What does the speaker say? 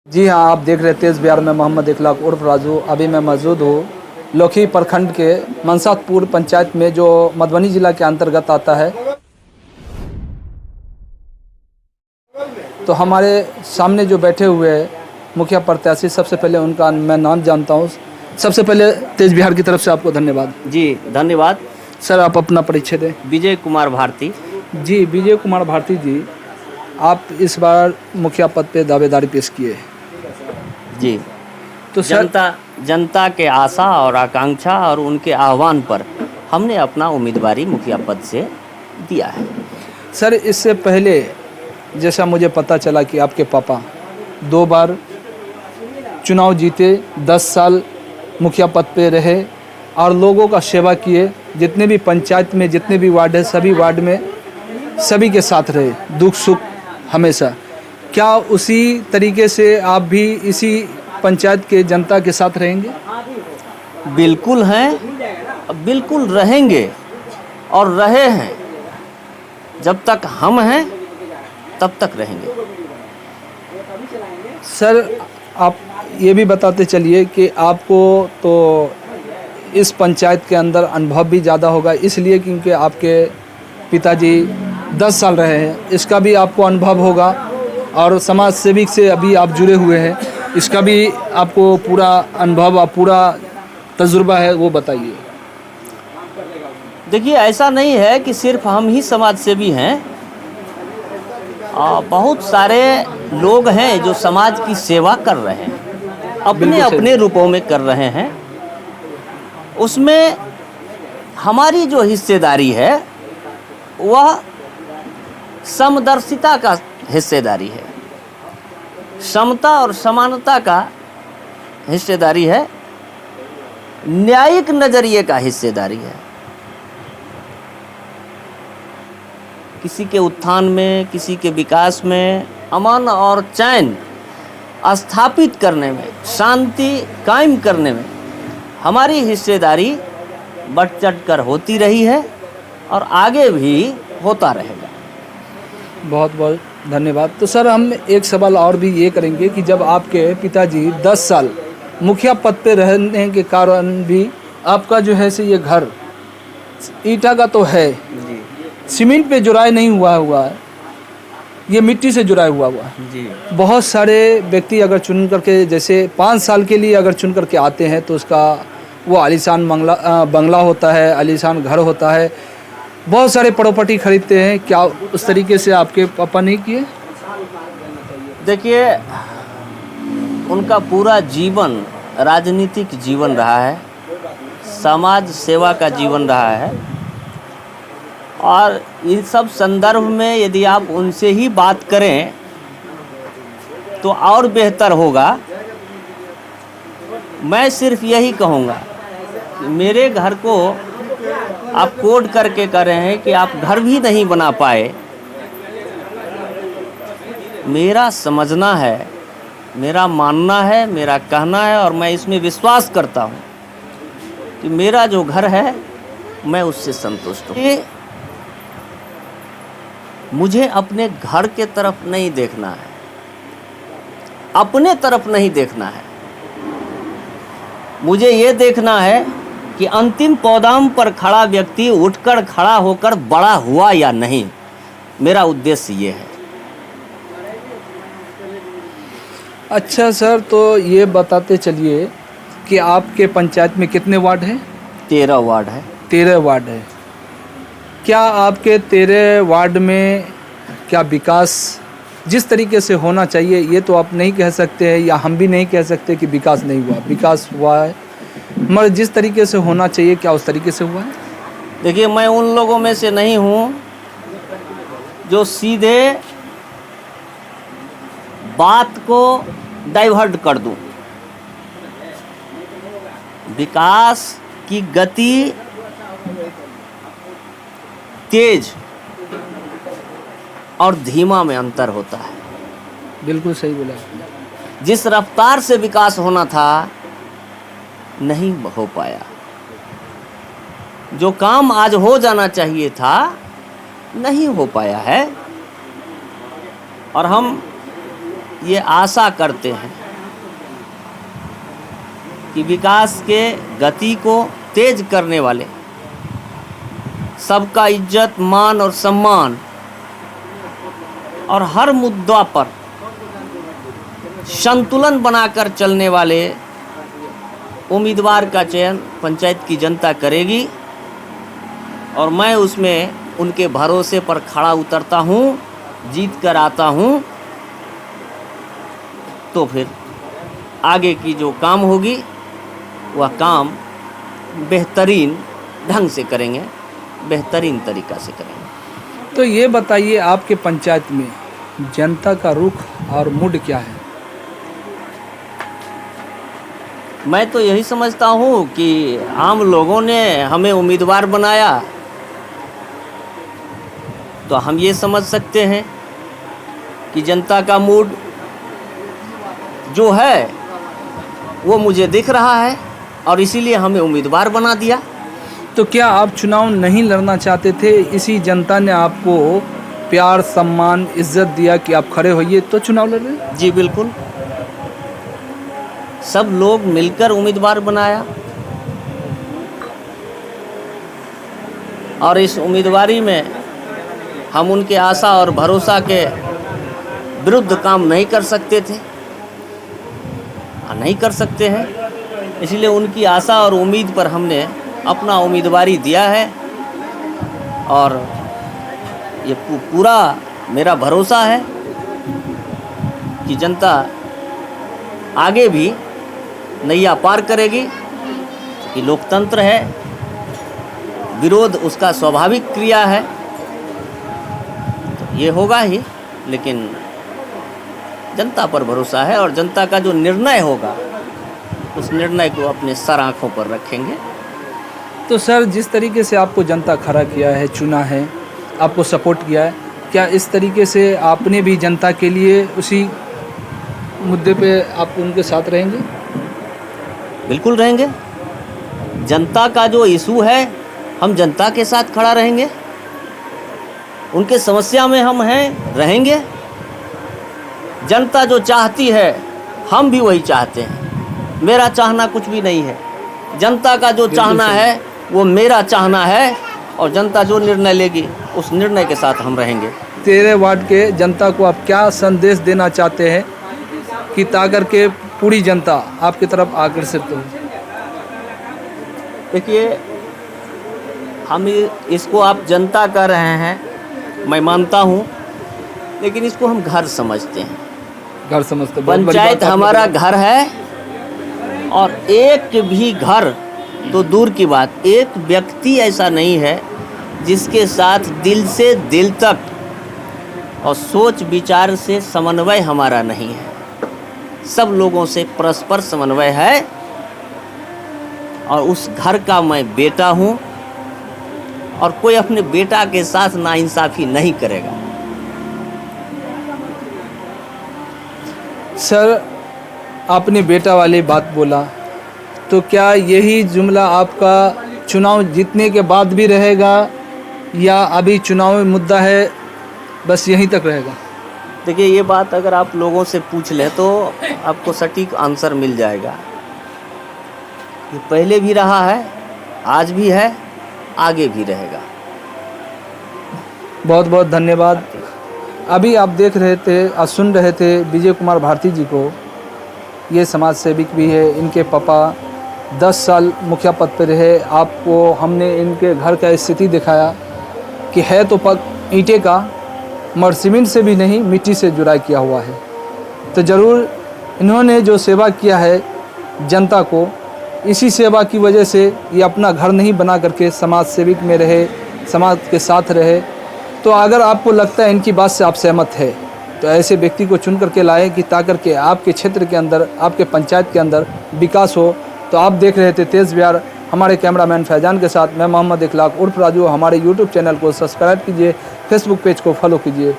जी हाँ, आप देख रहे तेज़ बिहार में मोहम्मद इखलाक उर्फ राजू। अभी मैं मौजूद हूँ लोखी प्रखंड के मनसातपुर पंचायत में, जो मधुबनी जिला के अंतर्गत आता है। तो हमारे सामने जो बैठे हुए मुखिया प्रत्याशी, सबसे पहले उनका मैं नाम जानता हूँ। सबसे पहले तेज़ बिहार की तरफ से आपको धन्यवाद। जी धन्यवाद। सर, आप अपना परिचय दें। विजय कुमार भारती। जी, विजय कुमार भारती जी, आप इस बार मुखिया पद पे दावेदारी पेश किए। जी, तो सर, जनता के आशा और आकांक्षा और उनके आह्वान पर हमने अपना उम्मीदवारी मुखिया पद से दिया है। सर, इससे पहले जैसा मुझे पता चला कि आपके पापा 2 बार चुनाव जीते, 10 साल मुखिया पद पे रहे और लोगों का सेवा किए। जितने भी पंचायत में जितने भी वार्ड है, सभी वार्ड में सभी के साथ रहे, दुख सुख हमेशा। क्या उसी तरीके से आप भी इसी पंचायत के जनता के साथ रहेंगे? बिल्कुल हैं, बिल्कुल रहेंगे और रहे हैं। जब तक हम हैं तब तक रहेंगे। सर, आप ये भी बताते चलिए कि आपको तो इस पंचायत के अंदर अनुभव भी ज़्यादा होगा, इसलिए क्योंकि आपके पिताजी 10 साल रहे हैं, इसका भी आपको अनुभव होगा। और समाज सेविक से अभी आप जुड़े हुए हैं, इसका भी आपको पूरा अनुभव और पूरा तजुर्बा है, वो बताइए। देखिए, ऐसा नहीं है कि सिर्फ हम ही समाज सेवी हैं। बहुत सारे लोग हैं जो समाज की सेवा कर रहे हैं, अपने अपने रूपों में कर रहे हैं। उसमें हमारी जो हिस्सेदारी है वह समदर्शिता का हिस्सेदारी है, समता और समानता का हिस्सेदारी है, न्यायिक नज़रिए का हिस्सेदारी है। किसी के उत्थान में, किसी के विकास में, अमन और चैन स्थापित करने में, शांति कायम करने में हमारी हिस्सेदारी बढ़ चढ़ कर होती रही है और आगे भी होता रहेगा। बहुत बहुत धन्यवाद। तो सर, हम एक सवाल और भी ये करेंगे कि जब आपके पिताजी 10 साल मुखिया पद पे रहने के कारण भी आपका जो है से ये घर ईंटा का तो है, सीमेंट पे जुड़ाई नहीं हुआ है, ये मिट्टी से जुड़ा हुआ है जी। बहुत सारे व्यक्ति अगर चुन करके, जैसे 5 साल के लिए अगर चुन करके आते हैं, तो उसका वो आलीशान बंगला होता है, आलीशान घर होता है, बहुत सारे प्रॉपर्टी खरीदते हैं। क्या उस तरीके से आपके पापा नहीं किए? देखिए, उनका पूरा जीवन राजनीतिक जीवन रहा है, समाज सेवा का जीवन रहा है। और इन सब संदर्भ में यदि आप उनसे ही बात करें तो और बेहतर होगा। मैं सिर्फ यही कहूँगा कि मेरे घर को आप कोड करके कह रहे हैं कि आप घर भी नहीं बना पाए। मेरा समझना है, मेरा मानना है, मेरा कहना है और मैं इसमें विश्वास करता हूँ कि मेरा जो घर है मैं उससे संतुष्ट हूँ। मुझे अपने घर के तरफ नहीं देखना है, अपने तरफ नहीं देखना है। मुझे ये देखना है कि अंतिम पौधाम पर खड़ा व्यक्ति उठकर खड़ा होकर बड़ा हुआ या नहीं। मेरा उद्देश्य ये है। अच्छा सर, तो ये बताते चलिए कि आपके पंचायत में कितने वार्ड हैं? 13 वार्ड है। 13 वार्ड है। क्या आपके 13 वार्ड में क्या विकास जिस तरीके से होना चाहिए, ये तो आप नहीं कह सकते हैं या हम भी नहीं कह सकते कि विकास नहीं हुआ, विकास हुआ है, मगर जिस तरीके से होना चाहिए क्या उस तरीके से हुआ है? देखिए, मैं उन लोगों में से नहीं हूँ जो सीधे बात को डाइवर्ट कर दूँ। विकास की गति तेज और धीमा में अंतर होता है। बिल्कुल सही बोला आपने। जिस रफ्तार से विकास होना था नहीं हो पाया, जो काम आज हो जाना चाहिए था नहीं हो पाया है। और हम ये आशा करते हैं कि विकास के गति को तेज करने वाले, सबका इज्जत मान और सम्मान और हर मुद्दा पर संतुलन बनाकर चलने वाले उम्मीदवार का चयन पंचायत की जनता करेगी और मैं उसमें उनके भरोसे पर खड़ा उतरता हूँ, जीत कर आता हूँ। तो फिर आगे की जो काम होगी वह काम बेहतरीन ढंग से करेंगे, बेहतरीन तरीक़ा से करेंगे। तो ये बताइए, आपके पंचायत में जनता का रुख और मूड क्या है? मैं तो यही समझता हूँ कि आम लोगों ने हमें उम्मीदवार बनाया, तो हम ये समझ सकते हैं कि जनता का मूड जो है वो मुझे दिख रहा है और इसीलिए हमें उम्मीदवार बना दिया। तो क्या आप चुनाव नहीं लड़ना चाहते थे? इसी जनता ने आपको प्यार, सम्मान, इज्जत दिया कि आप खड़े होइए तो चुनाव लड़ रहे? जी बिल्कुल, सब लोग मिलकर उम्मीदवार बनाया और इस उम्मीदवारी में हम उनके आशा और भरोसा के विरुद्ध काम नहीं कर सकते थे, नहीं कर सकते हैं। इसलिए उनकी आशा और उम्मीद पर हमने अपना उम्मीदवारी दिया है और ये पूरा मेरा भरोसा है कि जनता आगे भी नैया पार करेगी। कि लोकतंत्र है, विरोध उसका स्वाभाविक क्रिया है, तो ये होगा ही, लेकिन जनता पर भरोसा है और जनता का जो निर्णय होगा उस निर्णय को अपने सर आँखों पर रखेंगे। तो सर, जिस तरीके से आपको जनता खड़ा किया है, चुना है, आपको सपोर्ट किया है, क्या इस तरीके से आपने भी जनता के लिए उसी मुद्दे पे आप उनके साथ रहेंगे? बिल्कुल रहेंगे। जनता का जो इशू है हम जनता के साथ खड़ा रहेंगे, उनके समस्या में हम हैं, रहेंगे। जनता जो चाहती है हम भी वही चाहते हैं, मेरा चाहना कुछ भी नहीं है। जनता का जो चाहना है वो मेरा चाहना है और जनता जो निर्णय लेगी उस निर्णय के साथ हम रहेंगे। 13 वार्ड के जनता को आप क्या संदेश देना चाहते हैं कि ताकर के पूरी जनता आपकी तरफ आकर्षित हो? देखिए, हम इसको आप जनता कह रहे हैं, मैं मानता हूँ, लेकिन इसको हम घर समझते हैं। घर समझते, बहुत बड़ी पंचायत बात आपने हमारा बोली। घर है और एक भी घर तो दूर की बात, एक व्यक्ति ऐसा नहीं है जिसके साथ दिल से दिल तक और सोच विचार से समन्वय हमारा नहीं है। सब लोगों से परस्पर समन्वय है और उस घर का मैं बेटा हूँ और कोई अपने बेटा के साथ नाइंसाफ़ी नहीं करेगा। सर, आपने बेटा वाली बात बोला, तो क्या यही जुमला आपका चुनाव जीतने के बाद भी रहेगा या अभी चुनावी मुद्दा है बस यहीं तक रहेगा? देखिए, ये बात अगर आप लोगों से पूछ लें तो आपको सटीक आंसर मिल जाएगा। ये पहले भी रहा है, आज भी है, आगे भी रहेगा। बहुत बहुत धन्यवाद। अभी आप देख रहे थे और सुन रहे थे विजय कुमार भारती जी को। ये समाज सेविक भी है, इनके पापा 10 साल मुखिया पद पर रहे। आपको हमने इनके घर का स्थिति दिखाया कि है तो पग ईंटे का, मगर सीमेंट से भी नहीं, मिट्टी से जुड़ाई किया हुआ है। तो ज़रूर इन्होंने जो सेवा किया है जनता को, इसी सेवा की वजह से ये अपना घर नहीं बना करके समाज सेविक में रहे, समाज के साथ रहे। तो अगर आपको लगता है इनकी बात से आप सहमत है तो ऐसे व्यक्ति को चुन करके लाएं कि ताकर के आपके क्षेत्र के अंदर, आपके पंचायत के अंदर विकास हो। तो आप देख रहे थे तेज़ बिहार, हमारे कैमरामैन फैजान के साथ मैं मोहम्मद इखलाक उर्फ राजू। हमारे यूट्यूब चैनल को सब्सक्राइब कीजिए, फेसबुक पेज को फॉलो कीजिए।